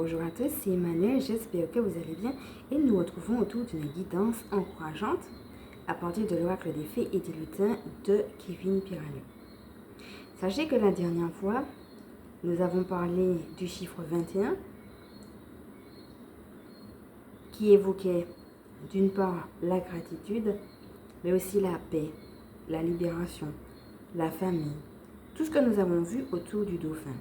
Bonjour à tous, c'est Emmanuel, j'espère que vous allez bien et nous nous retrouvons autour d'une guidance encourageante à partir de l'oracle des fées et des lutins de Kevin Piragno. Sachez que la dernière fois, nous avons parlé du chiffre 21 qui évoquait d'une part la gratitude, mais aussi la paix, la libération, la famille, tout ce que nous avons vu autour du dauphin.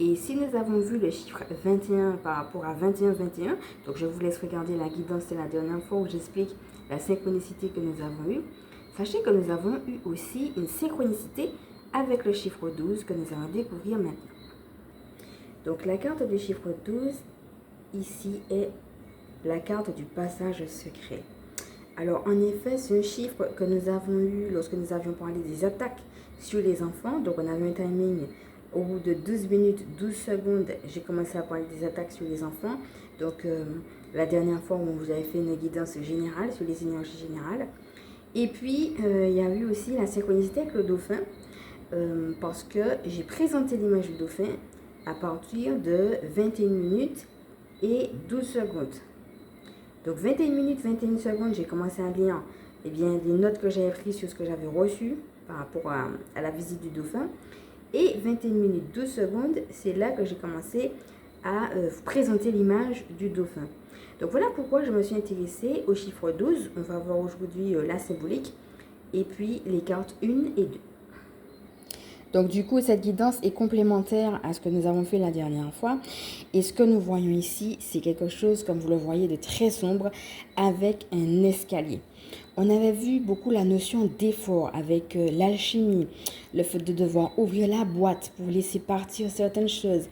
Et si nous avons vu le chiffre 21 par rapport à 21-21, donc je vous laisse regarder la guidance de la dernière fois où j'explique la synchronicité que nous avons eue. Sachez que nous avons eu aussi une synchronicité avec le chiffre 12 que nous allons découvrir maintenant. Donc la carte du chiffre 12 ici est la carte du passage secret. Alors en effet, c'est un chiffre que nous avons eu lorsque nous avions parlé des attaques sur les enfants. Donc on avait un timing. Au bout de 12 minutes, 12 secondes, j'ai commencé à parler des attaques sur les enfants. Donc, la dernière fois, on vous avait fait une guidance générale sur les énergies générales. Et puis, il y a eu aussi la synchronicité avec le dauphin. Parce que j'ai présenté l'image du dauphin à partir de 21 minutes et 12 secondes. Donc, 21 minutes, 21 secondes, j'ai commencé à lire les notes que j'avais prises sur ce que j'avais reçu par rapport à la visite du dauphin. Et 21 minutes 12 secondes, c'est là que j'ai commencé à vous présenter l'image du dauphin. Donc voilà pourquoi je me suis intéressée au chiffre 12. On va voir aujourd'hui la symbolique et puis les cartes 1 et 2. Donc du coup, cette guidance est complémentaire à ce que nous avons fait la dernière fois. Et ce que nous voyons ici, c'est quelque chose, comme vous le voyez, de très sombre avec un escalier. On avait vu beaucoup la notion d'effort avec l'alchimie, le fait de devoir ouvrir la boîte pour laisser partir certaines choses.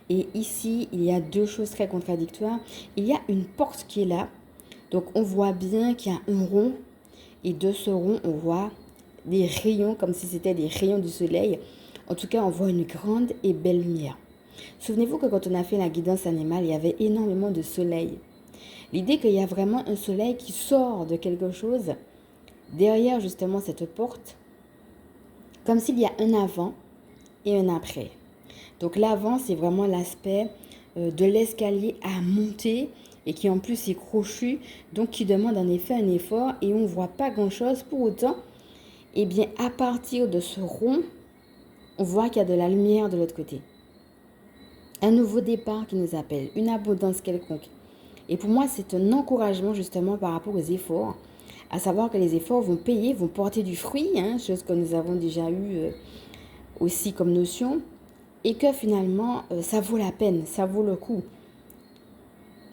Et ici, il y a deux choses très contradictoires. Il y a une porte qui est là. Donc on voit bien qu'il y a un rond. Et de ce rond, on voit des rayons comme si c'était des rayons du soleil. En tout cas, on voit une grande et belle lumière. Souvenez-vous que quand on a fait la guidance animale, il y avait énormément de soleil. L'idée qu'il y a vraiment un soleil qui sort de quelque chose derrière justement cette porte, comme s'il y a un avant et un après. Donc l'avant, c'est vraiment l'aspect de l'escalier à monter et qui en plus est crochu, donc qui demande en effet un effort et on ne voit pas grand-chose. Pour autant, eh bien, à partir de ce rond, on voit qu'il y a de la lumière de l'autre côté. Un nouveau départ qui nous appelle, une abondance quelconque. Et pour moi, c'est un encouragement justement par rapport aux efforts, à savoir que les efforts vont payer, vont porter du fruit, chose que nous avons déjà eu aussi comme notion, et que finalement, ça vaut la peine, ça vaut le coup.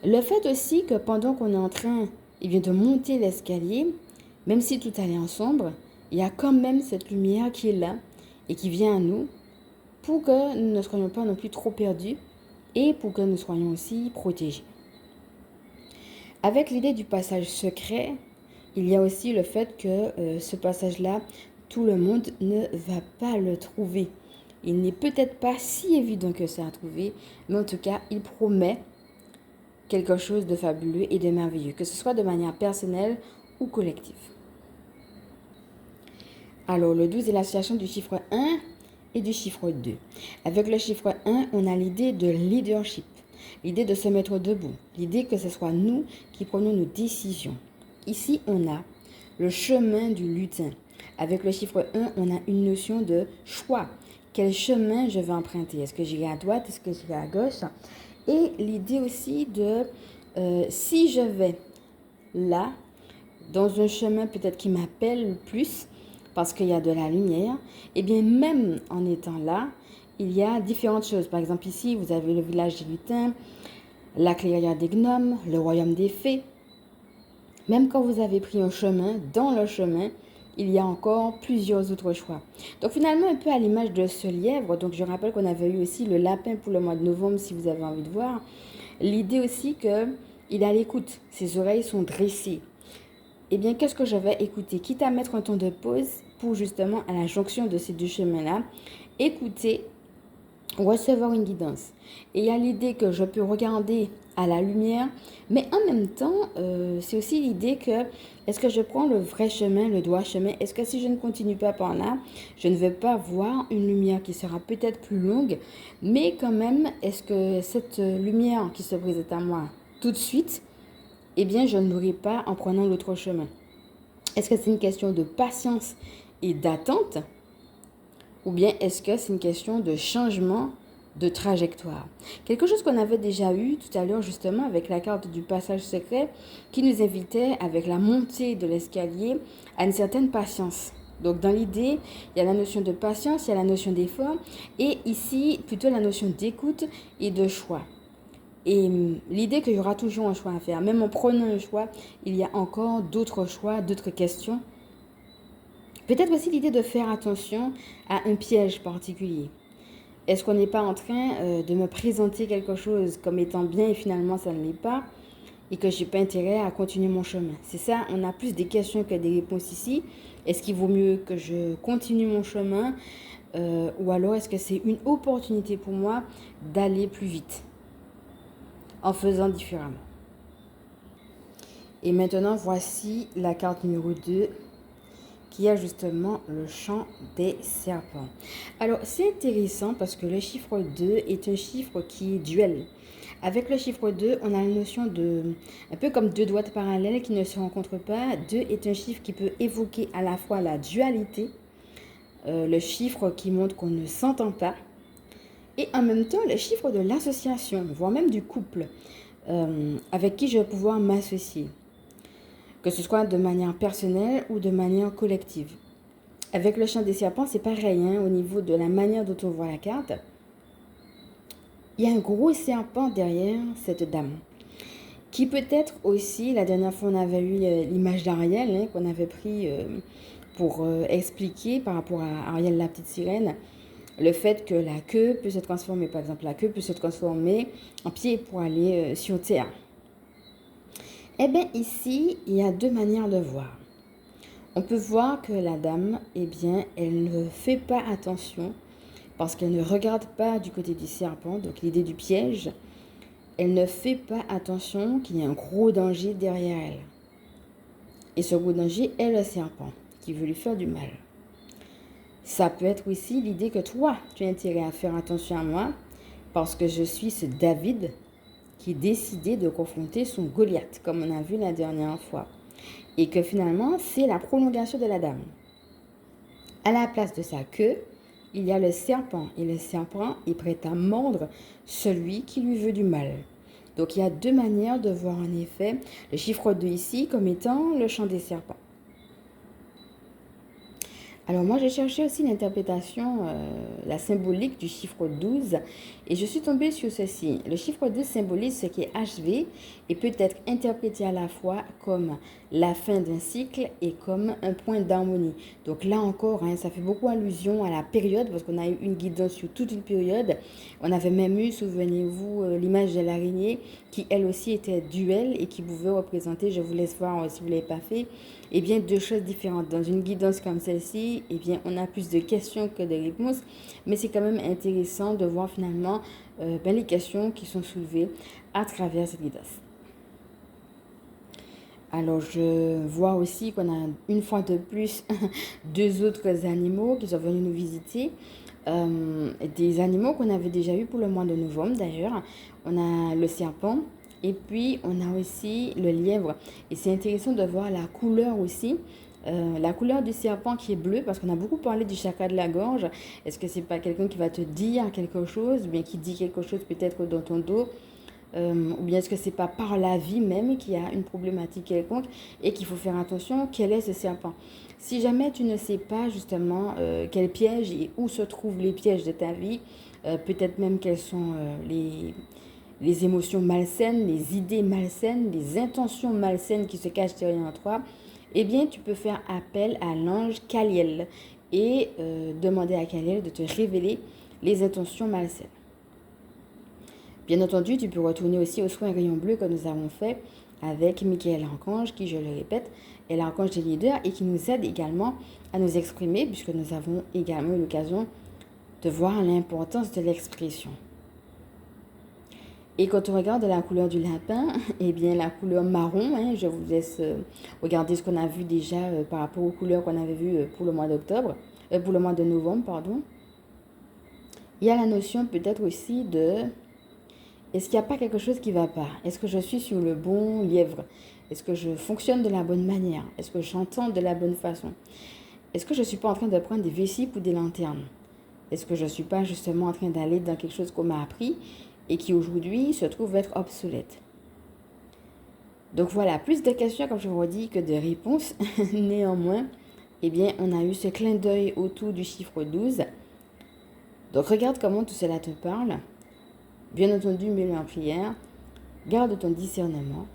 Le fait aussi que pendant qu'on est en train de monter l'escalier, même si tout allait en sombre, il y a quand même cette lumière qui est là et qui vient à nous pour que nous ne soyons pas non plus trop perdus et pour que nous soyons aussi protégés. Avec l'idée du passage secret, il y a aussi le fait que ce passage-là, tout le monde ne va pas le trouver. Il n'est peut-être pas si évident que ça à trouver, mais en tout cas, il promet quelque chose de fabuleux et de merveilleux, que ce soit de manière personnelle ou collective. Alors, le 12 est l'association du chiffre 1 et du chiffre 2. Avec le chiffre 1, on a l'idée de leadership, l'idée de se mettre debout, l'idée que ce soit nous qui prenons nos décisions. Ici, on a le chemin du lutin. Avec le chiffre 1, on a une notion de choix. Quel chemin je vais emprunter? Est-ce que j'irai à droite? Est-ce que j'irai à gauche? Et l'idée aussi de si je vais là, dans un chemin peut-être qui m'appelle le plus, parce qu'il y a de la lumière, et bien même en étant là, il y a différentes choses. Par exemple, ici, vous avez le village des lutins, la clairière des gnomes, le royaume des fées. Même quand vous avez pris un chemin, dans le chemin, il y a encore plusieurs autres choix. Donc finalement, un peu à l'image de ce lièvre, donc je rappelle qu'on avait eu aussi le lapin pour le mois de novembre, si vous avez envie de voir. L'idée aussi qu'il est à l'écoute, ses oreilles sont dressées. Eh bien, qu'est-ce que je vais écouter? Quitte à mettre un temps de pause pour justement à la jonction de ces deux chemins-là, écouter recevoir une guidance. Et il y a l'idée que je peux regarder à la lumière, mais en même temps, c'est aussi l'idée que est-ce que je prends le vrai chemin, le droit chemin? Est-ce que si je ne continue pas par là, je ne vais pas voir une lumière qui sera peut-être plus longue, mais quand même, est-ce que cette lumière qui se présente à moi tout de suite, eh bien, je ne l'aurai pas en prenant l'autre chemin? Est-ce que c'est une question de patience et d'attente? Ou bien est-ce que c'est une question de changement de trajectoire? Quelque chose qu'on avait déjà eu tout à l'heure justement avec la carte du passage secret qui nous invitait avec la montée de l'escalier à une certaine patience. Donc dans l'idée, il y a la notion de patience, il y a la notion d'effort et ici plutôt la notion d'écoute et de choix. Et l'idée qu'il y aura toujours un choix à faire, même en prenant un choix, il y a encore d'autres choix, d'autres questions. Peut-être aussi l'idée de faire attention à un piège particulier. Est-ce qu'on n'est pas en train de me présenter quelque chose comme étant bien et finalement ça ne l'est pas et que je n'ai pas intérêt à continuer mon chemin? C'est ça, on a plus des questions que des réponses ici. Est-ce qu'il vaut mieux que je continue mon chemin ou alors est-ce que c'est une opportunité pour moi d'aller plus vite en faisant différemment? Et maintenant, voici la carte numéro 2 qui a justement le chant des serpents. Alors, c'est intéressant parce que le chiffre 2 est un chiffre qui est duel. Avec le chiffre 2, on a la notion de, un peu comme deux droites parallèles qui ne se rencontrent pas. 2 est un chiffre qui peut évoquer à la fois la dualité, le chiffre qui montre qu'on ne s'entend pas, et en même temps le chiffre de l'association, voire même du couple, avec qui je vais pouvoir m'associer, que ce soit de manière personnelle ou de manière collective. Avec le chant des serpents, c'est pareil, hein, au niveau de la manière dont on voit la carte. Il y a un gros serpent derrière cette dame, qui peut-être aussi, la dernière fois on avait eu l'image d'Ariel, hein, qu'on avait pris pour expliquer par rapport à Ariel la petite sirène, le fait que la queue peut se transformer, par exemple la queue peut se transformer en pied pour aller sur terre. Eh bien ici, il y a deux manières de voir. On peut voir que la dame, eh bien, elle ne fait pas attention parce qu'elle ne regarde pas du côté du serpent, donc l'idée du piège. Elle ne fait pas attention qu'il y a un gros danger derrière elle. Et ce gros danger est le serpent qui veut lui faire du mal. Ça peut être aussi l'idée que toi, tu as intérêt à faire attention à moi parce que je suis ce David qui est décidé de confronter son Goliath, comme on a vu la dernière fois. Et que finalement, c'est la prolongation de la dame. À la place de sa queue, il y a le serpent. Et le serpent est prêt à mordre celui qui lui veut du mal. Donc il y a deux manières de voir en effet le chiffre 2 ici comme étant le chant des serpents. Alors moi, j'ai cherché aussi l'interprétation, la symbolique du chiffre 12 et je suis tombée sur ceci. Le chiffre 12 symbolise ce qui est achevé et peut être interprété à la fois comme la fin d'un cycle et comme un point d'harmonie. Donc là encore, hein, ça fait beaucoup allusion à la période parce qu'on a eu une guidance sur toute une période. On avait même eu, souvenez-vous, l'image de l'araignée qui elle aussi était duel et qui pouvait représenter, je vous laisse voir si vous ne l'avez pas fait, eh bien deux choses différentes. Dans une guidance comme celle-ci, eh bien on a plus de questions que de réponses, mais c'est quand même intéressant de voir finalement les questions qui sont soulevées à travers cette guidance. Alors je vois aussi qu'on a une fois de plus deux autres animaux qui sont venus nous visiter. Des animaux qu'on avait déjà eu pour le mois de novembre d'ailleurs. On a le serpent et puis on a aussi le lièvre. Et c'est intéressant de voir la couleur aussi. La couleur du serpent qui est bleu, parce qu'on a beaucoup parlé du chakra de la gorge. Est-ce que c'est pas quelqu'un qui va te dire quelque chose, ou bien qui dit quelque chose peut-être dans ton dos, ou bien est-ce que c'est pas par la vie même qu'il y a une problématique quelconque et qu'il faut faire attention, quel est ce serpent? Si jamais tu ne sais pas justement quel piège et où se trouvent les pièges de ta vie, peut-être même quelles sont les émotions malsaines, les idées malsaines, les intentions malsaines qui se cachent derrière toi, eh bien, tu peux faire appel à l'ange Kaliel et demander à Kaliel de te révéler les intentions malsaines. Bien entendu, tu peux retourner aussi aux soins rayon bleu que nous avons fait avec Michael Archange, qui, je le répète, est l'archange des leaders et qui nous aide également à nous exprimer, puisque nous avons également eu l'occasion de voir l'importance de l'expression. Et quand on regarde la couleur du lapin, eh bien la couleur marron, hein, je vous laisse regarder ce qu'on a vu déjà par rapport aux couleurs qu'on avait vues pour le mois d'octobre, pour le mois de novembre, pardon. Il y a la notion peut-être aussi de, est-ce qu'il n'y a pas quelque chose qui ne va pas? Est-ce que je suis sur le bon lièvre? Est-ce que je fonctionne de la bonne manière? Est-ce que j'entends de la bonne façon? Est-ce que je ne suis pas en train de prendre des vessies ou des lanternes? Est-ce que je ne suis pas justement en train d'aller dans quelque chose qu'on m'a appris et qui aujourd'hui se trouve être obsolète? Donc voilà, plus de questions, comme je vous dis, que de réponses. Néanmoins, eh bien, on a eu ce clin d'œil autour du chiffre 12. Donc regarde comment tout cela te parle. Bien entendu, mets-le en prière. Garde ton discernement.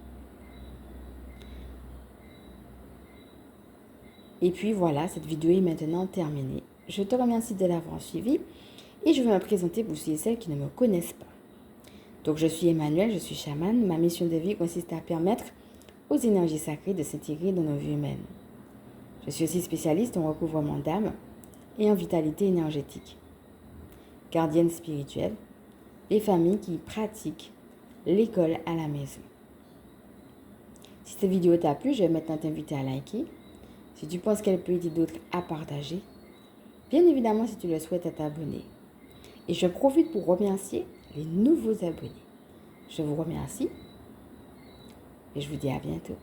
Et puis voilà, cette vidéo est maintenant terminée. Je te remercie de l'avoir suivi et je vais me présenter pour ceux et celles qui ne me connaissent pas. Donc je suis Emmanuelle, je suis chamane. Ma mission de vie consiste à permettre aux énergies sacrées de s'intégrer dans nos vies humaines. Je suis aussi spécialiste en recouvrement d'âme et en vitalité énergétique. Gardienne spirituelle, les familles qui pratiquent l'école à la maison. Si cette vidéo t'a plu, je vais maintenant t'inviter à liker. Si tu penses qu'elle peut aider d'autres à partager, bien évidemment si tu le souhaites à t'abonner. Et je profite pour remercier les nouveaux abonnés. Je vous remercie et je vous dis à bientôt.